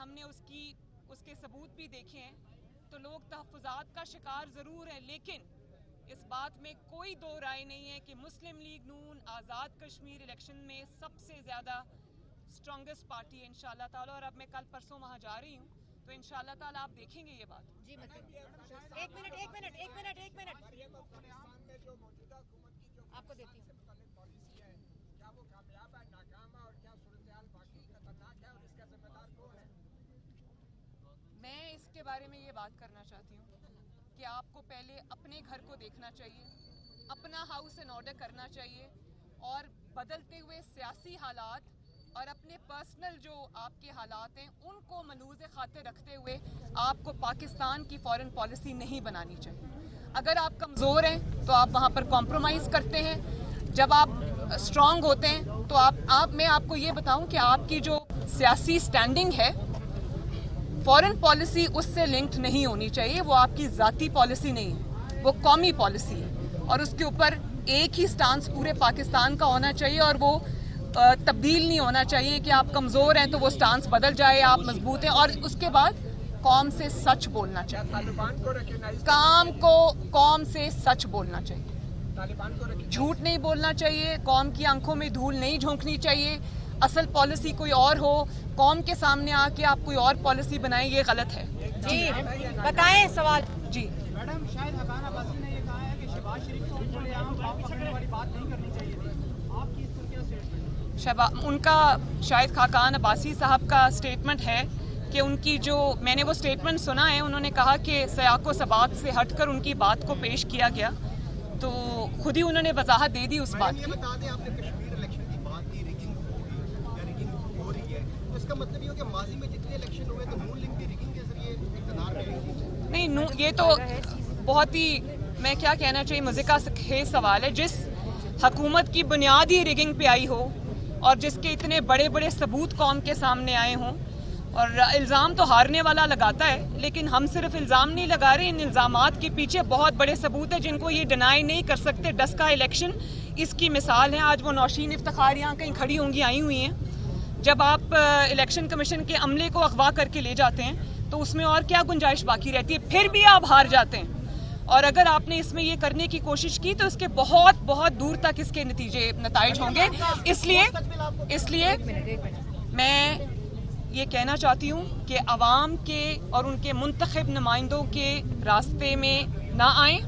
ہم نے اس کے ثبوت بھی دیکھے ہیں، تو لوگ تحفظات کا شکار ضرور ہیں، لیکن اس بات میں کوئی دو رائے نہیں ہے کہ مسلم لیگ نون آزاد کشمیر الیکشن میں سب سے زیادہ اسٹرانگسٹ پارٹی ہے انشاءاللہ تعالیٰ. اور اب میں کل پرسوں وہاں جا رہی ہوں تو انشاءاللہ تعالیٰ آپ دیکھیں گے یہ بات. جی ایک منٹ آپ کو دیتی ہوں. میں اس کے بارے میں یہ بات کرنا چاہتی ہوں کہ آپ کو پہلے اپنے گھر کو دیکھنا چاہیے، اپنا ہاؤس اینڈ آرڈر کرنا چاہیے، اور بدلتے ہوئے سیاسی حالات اور اپنے پرسنل جو آپ کے حالات ہیں ان کو ملحوظ خاطر رکھتے ہوئے آپ کو پاکستان کی فارن پالیسی نہیں بنانی چاہیے. اگر آپ کمزور ہیں تو آپ وہاں پر کمپرومائز کرتے ہیں، جب آپ اسٹرانگ ہوتے ہیں تو میں آپ کو یہ بتاؤں کہ آپ کی جو سیاسی سٹینڈنگ ہے فارن پالیسی اس سے لنکڈ نہیں ہونی چاہیے. وہ آپ کی ذاتی پالیسی نہیں ہے، وہ قومی پالیسی ہے، اور اس کے اوپر ایک ہی سٹانس پورے پاکستان کا ہونا چاہیے، اور وہ تبدیل نہیں ہونا چاہیے کہ آپ کمزور ہیں تو وہ سٹانس بدل جائے، آپ مضبوط ہیں. اور اس کے بعد قوم سے سچ بولنا چاہیے، قوم سے سچ بولنا چاہیے، جھوٹ نہیں بولنا چاہیے، قوم کی آنکھوں میں دھول نہیں جھونکنی چاہیے. اصل پالیسی کوئی اور ہو، قوم کے سامنے آ کے آپ کوئی اور پالیسی بنائیں، یہ غلط ہے. جی بتائیں سوال. جی میڈم، شاید حقان عباسی نے یہ کہا ہے کہ شہباز شریف کو کھلے عام پاؤں پکڑنے والی بات نہیں کرنی چاہیے تھی. آپ کی اس پر کیا اسٹیٹمنٹ؟ ان کا شاید خاقان عباسی صاحب کا اسٹیٹمنٹ ہے کہ ان کی جو میں نے وہ اسٹیٹمنٹ سنا ہے، انہوں نے کہا کہ سیاق و سباق سے ہٹ کر ان کی بات کو پیش کیا گیا، تو خود ہی انہوں نے وضاحت دے دی اس بات کی. بتا دیں، آپ نے کشمیر الیکشن کی بات کی، ریگنگ ہو رہی ہے، تو اس کا مطلب یہ ہو کہ ماضی میں جتنے الیکشن ہوئے تو نون لنک کی ریگنگ کے ذریعے اقتدار میں رہی. نہیں، یہ تو بہت ہی میں کیا کہنا چاہیے مذہقہ خیز سوال ہے. جس حکومت کی بنیاد ہی ریگنگ پہ آئی ہو اور جس کے اتنے بڑے بڑے ثبوت قوم کے سامنے آئے ہوں، اور الزام تو ہارنے والا لگاتا ہے، لیکن ہم صرف الزام نہیں لگا رہے، ان الزامات کے پیچھے بہت بڑے ثبوت ہیں جن کو یہ ڈینائی نہیں کر سکتے. ڈسکا الیکشن اس کی مثال ہے. آج وہ نوشین افتخار یہاں کہیں کھڑی ہوں گی، آئی ہوئی ہیں. جب آپ الیکشن کمیشن کے عملے کو اغوا کر کے لے جاتے ہیں تو اس میں اور کیا گنجائش باقی رہتی ہے؟ پھر بھی آپ ہار جاتے ہیں. اور اگر آپ نے اس میں یہ کرنے کی کوشش کی تو اس کے بہت بہت دور تک اس کے نتائج ہوں گے. اس لیے میں یہ کہنا چاہتی ہوں کہ عوام کے اور ان کے منتخب نمائندوں کے راستے میں نہ آئیں،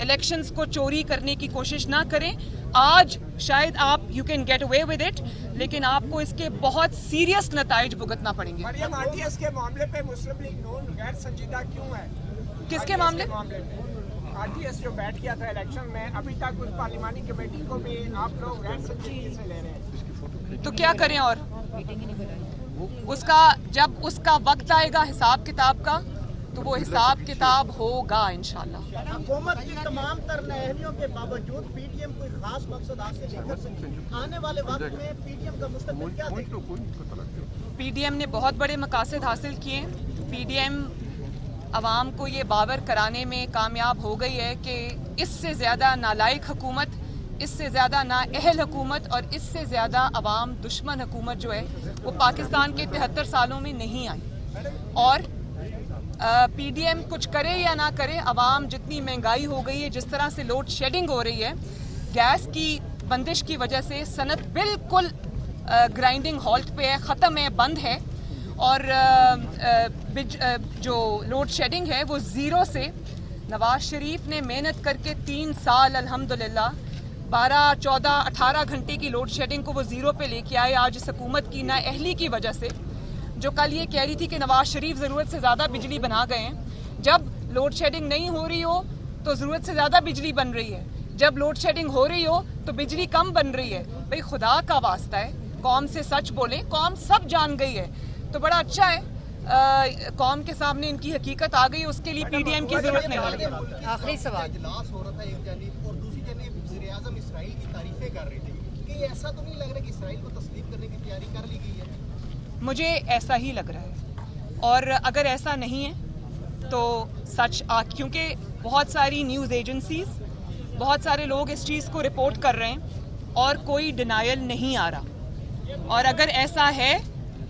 الیکشنز کو چوری کرنے کی کوشش نہ کریں. آج شاید آپ you can get away with it, لیکن آپ کو اس کے بہت سیریس نتائج بھگتنا پڑیں گے. مریم آرٹیس کے معاملے پہ مسلم لیگ نون غیر سنجیدہ کیوں ہے؟ کس کے معاملے؟ آرٹیس جو بیٹھ گیا تھا الیکشن میں، ابھی تک اس پارلیمانی کمیٹی کو بھی آپ لوگ غیر سنجیدگی سے لے رہے ہیں. تو کیا کریں؟ اور جب اس کا وقت آئے گا حساب کتاب کا تو وہ حساب کتاب ہوگا انشاءاللہ. حکومت کی تمام تر نااہلیوں کے باوجود پی ٹی ایم کوئی خاص مقصد حاصل نہیں کر سکتی. آنے والے وقت میں پی ٹی ایم کا مستقبل کیا دیکھیں؟ پی ڈی ایم نے بہت بڑے مقاصد حاصل کیے. پی ڈی ایم عوام کو یہ باور کرانے میں کامیاب ہو گئی ہے کہ اس سے زیادہ نالائق حکومت، اس سے زیادہ نااہل حکومت اور اس سے زیادہ عوام دشمن حکومت جو ہے وہ پاکستان کے 73 سالوں میں نہیں آئی. اور پی ڈی ایم کچھ کرے یا نہ کرے، عوام جتنی مہنگائی ہو گئی ہے، جس طرح سے لوڈ شیڈنگ ہو رہی ہے، گیس کی بندش کی وجہ سے صنعت بالکل گرائنڈنگ ہالٹ پہ ہے، ختم ہے، بند ہے. اور جو لوڈ شیڈنگ ہے وہ زیرو سے نواز شریف نے محنت کر کے 3 سال الحمدللہ 12, 14, 18 گھنٹے کی لوڈ شیڈنگ کو وہ زیرو پہ لے کے آئے. آج اس حکومت کی نااہلی کی وجہ سے، جو کل یہ کہہ رہی تھی کہ نواز شریف ضرورت سے زیادہ بجلی بنا گئے ہیں، جب لوڈ شیڈنگ نہیں ہو رہی ہو تو ضرورت سے زیادہ بجلی بن رہی ہے، جب لوڈ شیڈنگ ہو رہی ہو تو بجلی کم بن رہی ہے. بھئی خدا کا واسطہ ہے، قوم سے سچ بولیں. قوم سب جان گئی ہے تو بڑا اچھا ہے، قوم کے سامنے ان کی حقیقت آ گئی، اس کے لیے پی ڈی ایم کی ضرورت نہیں ہے. آخری سوال. اجلاس ہو رہا تھا ایک جانب اور دوسری جانب وزیر اعظم اسرائیل کی تعریفیں کر رہے تھے، کہ ایسا تو نہیں لگ رہا کہ اسرائیل کو تسلیم کرنے کی تیاری کر لی گئی ہے؟ مجھے ایسا ہی لگ رہا ہے، اور اگر ایسا نہیں ہے تو سچ کیونکہ بہت ساری نیوز ایجنسیز، بہت سارے لوگ اس چیز کو رپورٹ کر رہے ہیں اور کوئی ڈینائل نہیں آ رہا. اور اگر ایسا ہے